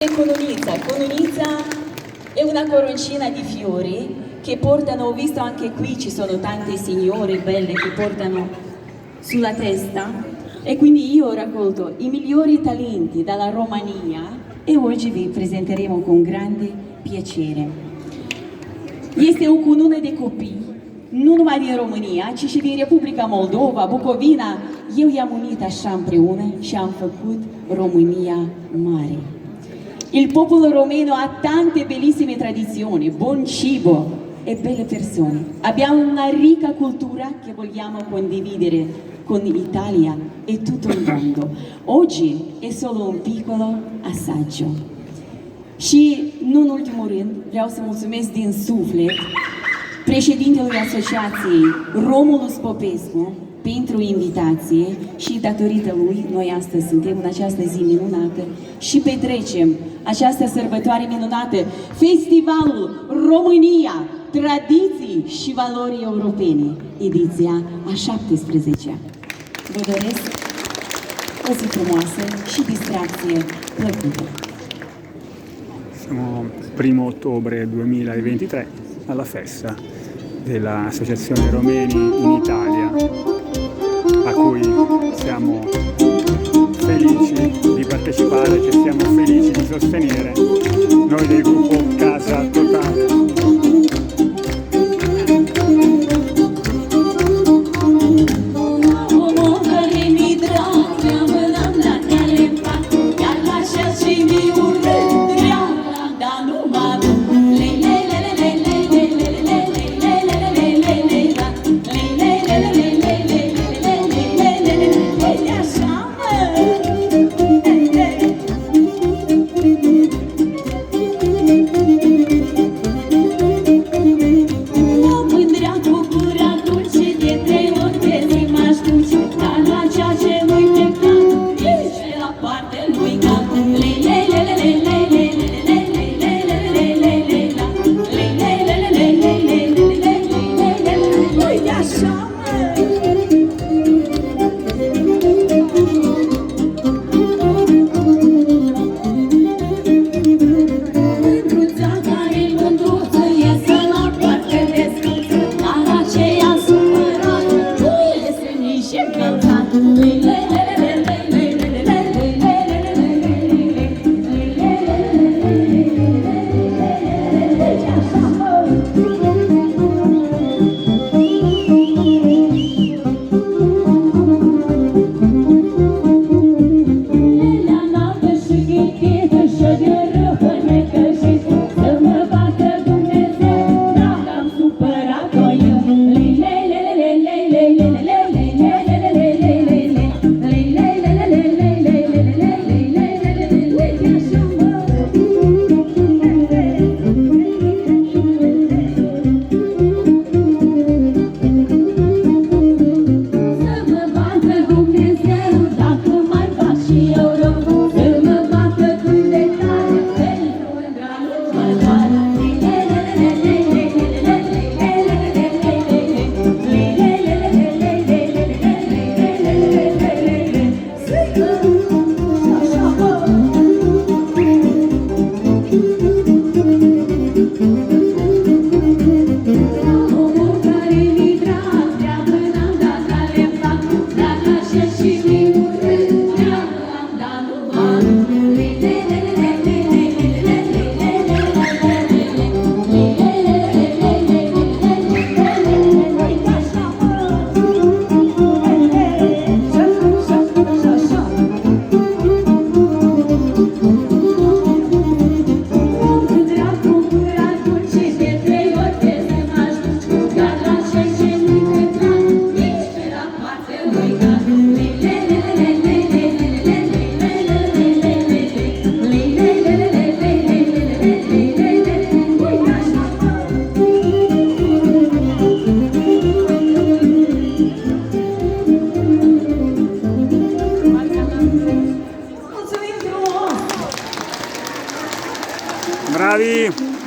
Conunizza è una coroncina di fiori che portano, ho visto anche qui ci sono tante signore belle che portano sulla testa, e quindi io ho raccolto i migliori talenti dalla Romania e oggi vi presenteremo con grande piacere. Este o cunună de copii, nu numai din România, ci și din Republica Moldova, Bucovina. Eu i-am unit așa împreună și am făcut România mare. Il popolo romeno ha tante bellissime tradizioni, buon cibo e belle persone. Abbiamo una ricca cultura che vogliamo condividere con l'Italia e tutto il mondo. Oggi è solo un piccolo assaggio. Și, nu în ultimul rând, vreau să mulțumesc din suflet președintelui Asociației Romulus Popescu pentru invitație și datorită lui noi astăzi suntem în această zi minunată și petrecem această sărbătoare minunată, Festivalul România, Tradiții și Valori Europene, ediția a 17-a. Vă doresc o zi frumoasă și distracție plăcută. Siamo 1 ottobre 2023 alla festa dell'Associazione Romeni in Italia, a cui siamo felici di partecipare, che siamo felici di sostenere noi del gruppo Casa Totale. Bravi!